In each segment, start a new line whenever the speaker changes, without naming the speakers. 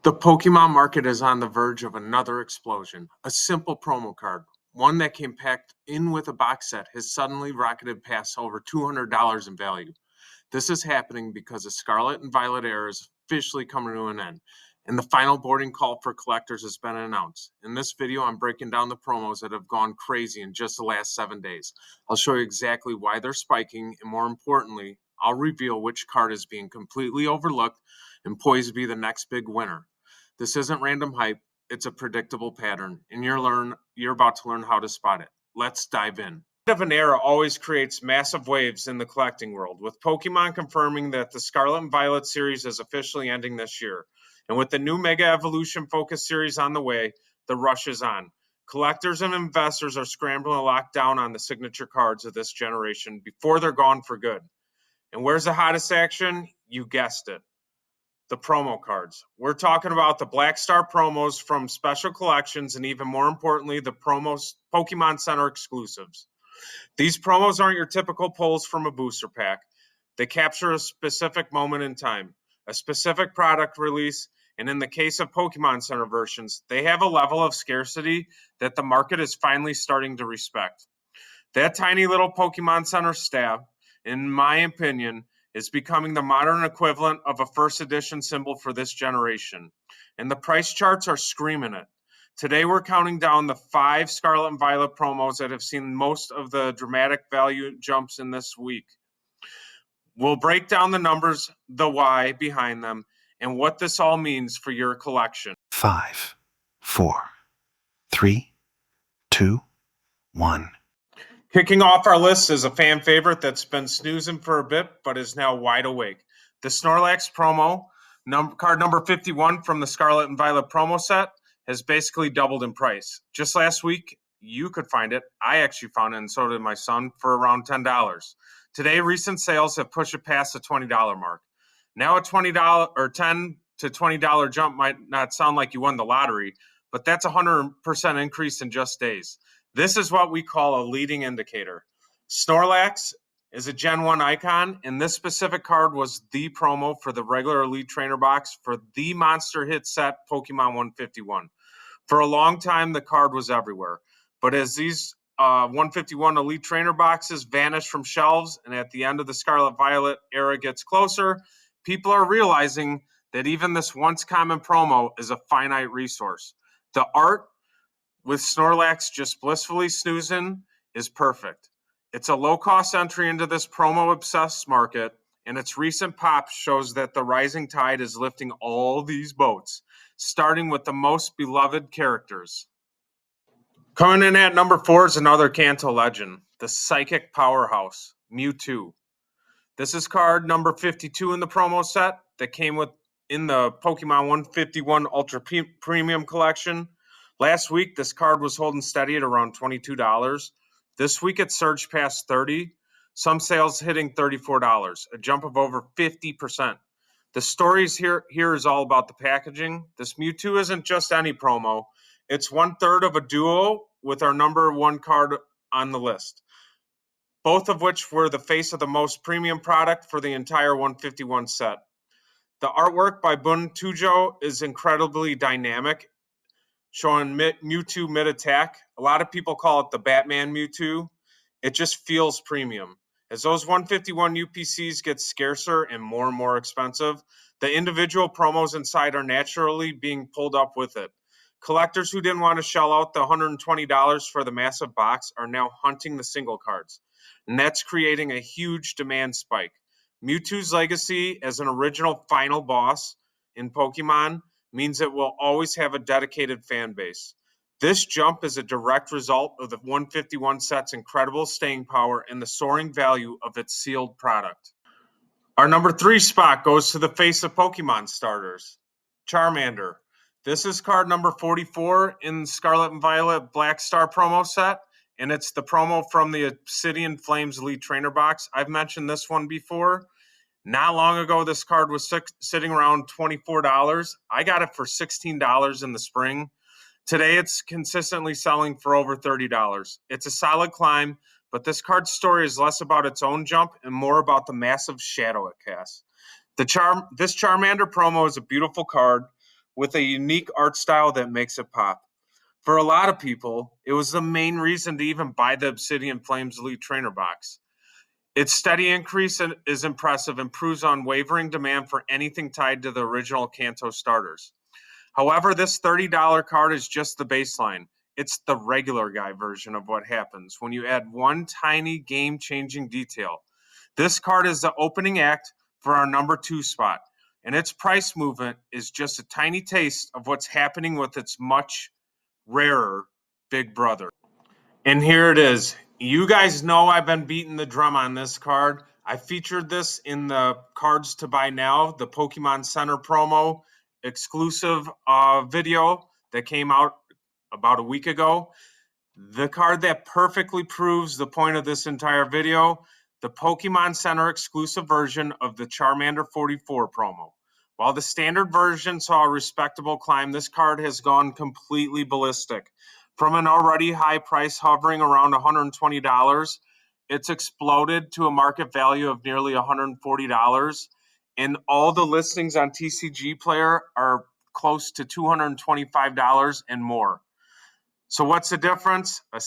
The Pokemon market is on the verge of another explosion. A simple promo card, one that came packed in with a box set, has suddenly rocketed past over $200 in value. This is happening because the Scarlet and Violet era is officially coming to an end, and the final boarding call for collectors has been announced. In this video, I'm breaking down the promos that have gone crazy in just the last 7 days. I'll show you exactly why they're spiking, and more importantly, I'll reveal which card is being completely overlooked and poised to be the next big winner. This isn't random hype, it's a predictable pattern, and you're about to learn how to spot it. Let's dive in. The end of an era always creates massive waves in the collecting world, with Pokemon confirming that the Scarlet and Violet series is officially ending this year. And with the new Mega Evolution Focus series on the way, the rush is on. Collectors and investors are scrambling to lock down on the signature cards of this generation before they're gone for good. And where's the hottest action? You guessed it. The promo cards. We're talking about the Black Star promos from special collections and even more importantly, the Pokemon Center exclusives. These promos aren't your typical pulls from a booster pack. They capture a specific moment in time, a specific product release, and in the case of Pokemon Center versions, they have a level of scarcity that the market is finally starting to respect. That tiny little Pokemon Center stab, in my opinion, is becoming the modern equivalent of a first edition symbol for this generation. And the price charts are screaming it. Today we're counting down the 5 Scarlet and Violet promos that have seen most of the dramatic value jumps in this week. We'll break down the numbers, the why behind them, and what this all means for your collection.
5, 4, 3, 2, 1.
Kicking off our list is a fan favorite that's been snoozing for a bit, but is now wide awake. The Snorlax promo, card number 51 from the Scarlet and Violet promo set, has basically doubled in price. Just last week, you could find it. I actually found it, and so did my son, for around $10. Today, recent sales have pushed it past the $20 mark. Now a $20 or $10 to $20 jump might not sound like you won the lottery, but that's a 100% increase in just days. This is what we call a leading indicator. Snorlax is a Gen 1 icon, and this specific card was the promo for the regular Elite Trainer box for the monster hit set Pokemon 151. For a long time, the card was everywhere. But as these 151 Elite Trainer boxes vanish from shelves, and at the end of the Scarlet Violet era gets closer, people are realizing that even this once common promo is a finite resource. The art with Snorlax just blissfully snoozing is perfect. It's a low-cost entry into this promo-obsessed market, and its recent pop shows that the rising tide is lifting all these boats, starting with the most beloved characters. Coming in at number 4 is another Kanto legend, the psychic powerhouse, Mewtwo. This is card number 52 in the promo set that came in the Pokemon 151 Ultra Premium collection. Last week, this card was holding steady at around $22. This week, it surged past $30. Some sales hitting $34, a jump of over 50%. The story here is all about the packaging. This Mewtwo isn't just any promo. It's 1/3 of a duo with our number 1 card on the list, both of which were the face of the most premium product for the entire 151 set. The artwork by Bun Tujo is incredibly dynamic, showing Mewtwo mid-attack. A lot of people call it the Batman Mewtwo. It just feels premium. As those 151 UPCs get scarcer and more expensive, the individual promos inside are naturally being pulled up with it. Collectors who didn't want to shell out the $120 for the massive box are now hunting the single cards, and that's creating a huge demand spike. Mewtwo's legacy as an original final boss in Pokemon means it will always have a dedicated fan base. This jump is a direct result of the 151 set's incredible staying power and the soaring value of its sealed product. Our number 3 spot goes to the face of Pokemon starters, Charmander. This is card number 44 in Scarlet and Violet Black Star promo set, and it's the promo from the Obsidian Flames Elite Trainer box. I've mentioned this one before. Not long ago, this card was sitting around $24. I got it for $16 in the spring. Today, it's consistently selling for over $30. It's a solid climb, but this card's story is less about its own jump and more about the massive shadow it casts. This Charmander promo is a beautiful card with a unique art style that makes it pop. For a lot of people, it was the main reason to even buy the Obsidian Flames Elite Trainer box. Its steady increase is impressive and proves unwavering demand for anything tied to the original Kanto starters. However, this $30 card is just the baseline. It's the regular guy version of what happens when you add one tiny game-changing detail. This card is the opening act for our number 2 spot, and its price movement is just a tiny taste of what's happening with its much rarer big brother. And here it is. You guys know I've been beating the drum on this card. I featured this in the cards to buy now, the Pokemon Center promo exclusive video that came out about a week ago. The card that perfectly proves the point of this entire video, the Pokemon Center exclusive version of the Charmander 44 promo. While the standard version saw a respectable climb, this card has gone completely ballistic. From an already high price hovering around $120, it's exploded to a market value of nearly $140. And all the listings on TCG Player are close to $225 and more. So what's the difference? A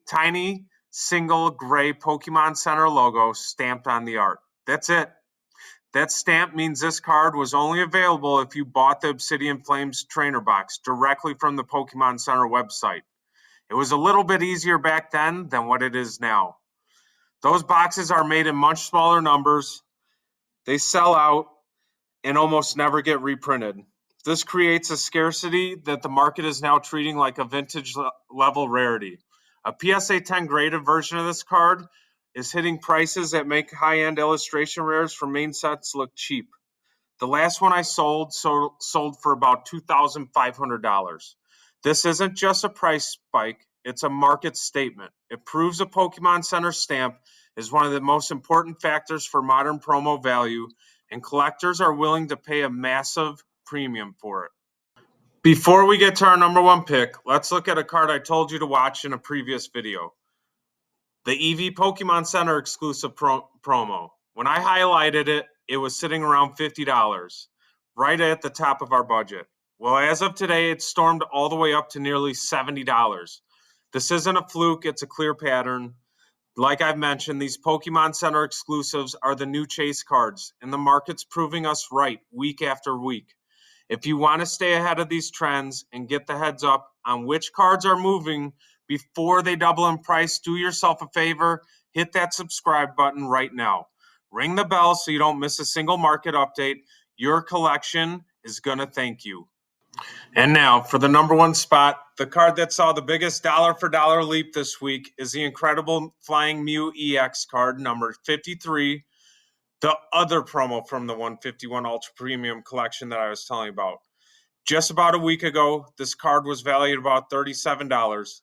tiny single gray Pokemon Center logo stamped on the art. That's it. That stamp means this card was only available if you bought the Obsidian Flames trainer box directly from the Pokemon Center website. It was a little bit easier back then than what it is now. Those boxes are made in much smaller numbers. They sell out and almost never get reprinted. This creates a scarcity that the market is now treating like a vintage level rarity. A PSA 10 graded version of this card is hitting prices that make high-end illustration rares for main sets look cheap. The last one I sold for about $2,500. This isn't just a price spike, it's a market statement. It proves a Pokemon Center stamp is one of the most important factors for modern promo value, and collectors are willing to pay a massive premium for it. Before we get to our number 1 pick, let's look at a card I told you to watch in a previous video. The Eevee Pokemon Center exclusive promo. When I highlighted it, it was sitting around $50, right at the top of our budget. Well, as of today, it's stormed all the way up to nearly $70. This isn't a fluke, it's a clear pattern. Like I've mentioned, these Pokemon Center exclusives are the new chase cards, and the market's proving us right week after week. If you want to stay ahead of these trends and get the heads up on which cards are moving before they double in price, do yourself a favor, hit that subscribe button right now. Ring the bell so you don't miss a single market update. Your collection is going to thank you. And now, for the number 1 spot, the card that saw the biggest dollar-for-dollar leap this week is the incredible Flying Mew EX card, number 53, the other promo from the 151 Ultra Premium collection that I was telling you about. Just about a week ago, this card was valued about $37,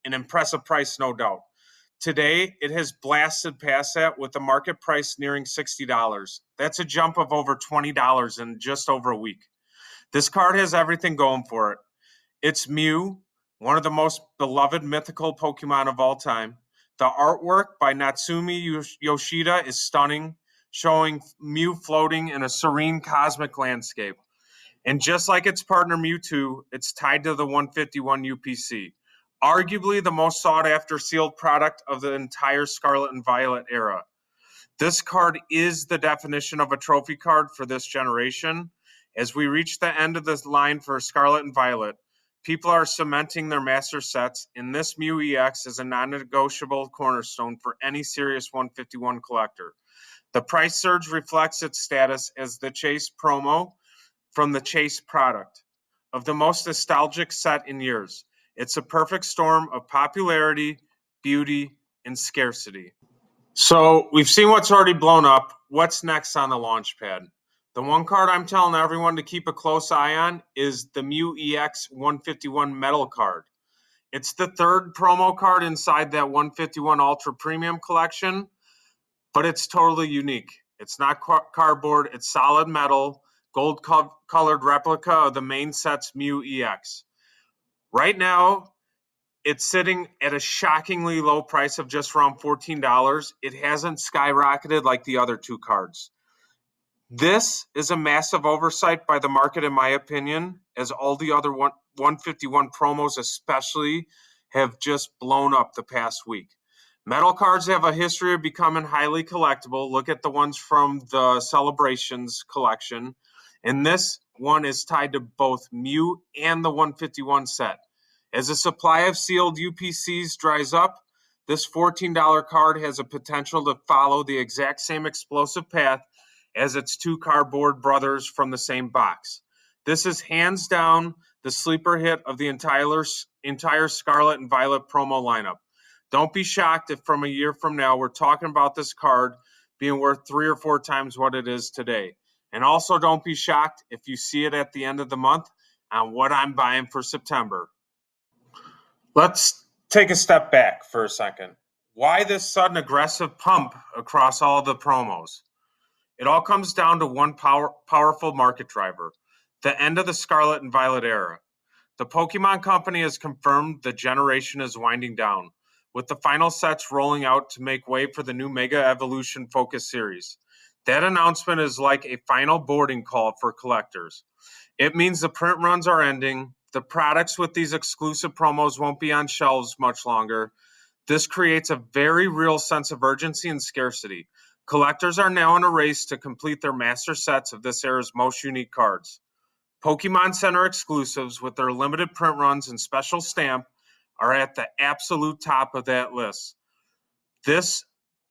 an impressive price, no doubt. Today, it has blasted past that with the market price nearing $60. That's a jump of over $20 in just over a week. This card has everything going for it. It's Mew, one of the most beloved mythical Pokemon of all time. The artwork by Natsumi Yoshida is stunning, showing Mew floating in a serene cosmic landscape. And just like its partner Mewtwo, it's tied to the 151 UPC, arguably the most sought-after sealed product of the entire Scarlet and Violet era. This card is the definition of a trophy card for this generation. As we reach the end of this line for Scarlet and Violet, people are cementing their master sets, and this Mew EX is a non-negotiable cornerstone for any serious 151 collector. The price surge reflects its status as the Chase promo from the Chase product of the most nostalgic set in years. It's a perfect storm of popularity, beauty, and scarcity. So we've seen what's already blown up. What's next on the launch pad? The one card I'm telling everyone to keep a close eye on is the Mew EX 151 Metal card. It's the 3rd promo card inside that 151 Ultra Premium collection, but it's totally unique. It's not cardboard, it's solid metal, gold-colored replica of the main set's Mew EX. Right now, it's sitting at a shockingly low price of just around $14. It hasn't skyrocketed like the other 2 cards. This is a massive oversight by the market, in my opinion, as all the other 151 promos especially have just blown up the past week. Metal cards have a history of becoming highly collectible. Look at the ones from the Celebrations collection. And this one is tied to both Mew and the 151 set. As the supply of sealed UPCs dries up, this $14 card has a potential to follow the exact same explosive path as its two cardboard brothers from the same box. This is hands down the sleeper hit of the entire Scarlet and Violet promo lineup. Don't be shocked if from a year from now we're talking about this card being worth 3 or 4 times what it is today. And also don't be shocked if you see it at the end of the month on what I'm buying for September. Let's take a step back for a second. Why this sudden aggressive pump across all the promos? It all comes down to one powerful market driver, the end of the Scarlet and Violet era. The Pokemon Company has confirmed the generation is winding down, with the final sets rolling out to make way for the new Mega Evolution Focus series. That announcement is like a final boarding call for collectors. It means the print runs are ending, the products with these exclusive promos won't be on shelves much longer. This creates a very real sense of urgency and scarcity. Collectors are now in a race to complete their master sets of this era's most unique cards. Pokemon Center exclusives with their limited print runs and special stamp are at the absolute top of that list. This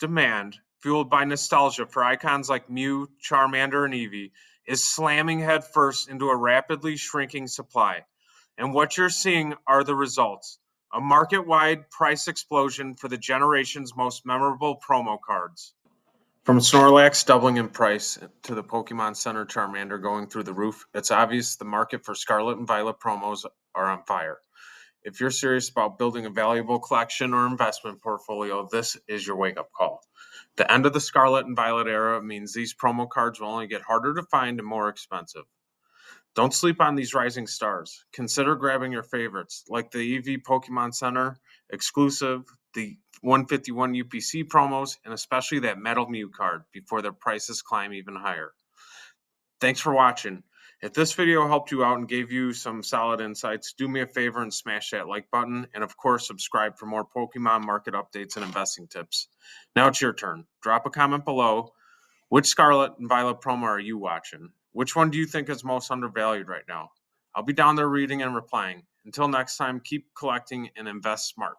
demand, fueled by nostalgia for icons like Mew, Charmander, and Eevee, is slamming headfirst into a rapidly shrinking supply. And what you're seeing are the results. A market-wide price explosion for the generation's most memorable promo cards. From Snorlax doubling in price to the Pokemon Center Charmander going through the roof, it's obvious the market for Scarlet and Violet promos are on fire. If you're serious about building a valuable collection or investment portfolio, this is your wake-up call. The end of the Scarlet and Violet era means these promo cards will only get harder to find and more expensive. Don't sleep on these rising stars. Consider grabbing your favorites, like the Eevee Pokemon Center exclusive, the 151 UPC promos, and especially that Metal Mew card before their prices climb even higher. Thanks for watching. If this video helped you out and gave you some solid insights, do me a favor and smash that like button. And of course, subscribe for more Pokemon market updates and investing tips. Now it's your turn. Drop a comment below. Which Scarlet and Violet promo are you watching? Which one do you think is most undervalued right now? I'll be down there reading and replying. Until next time, keep collecting and invest smart.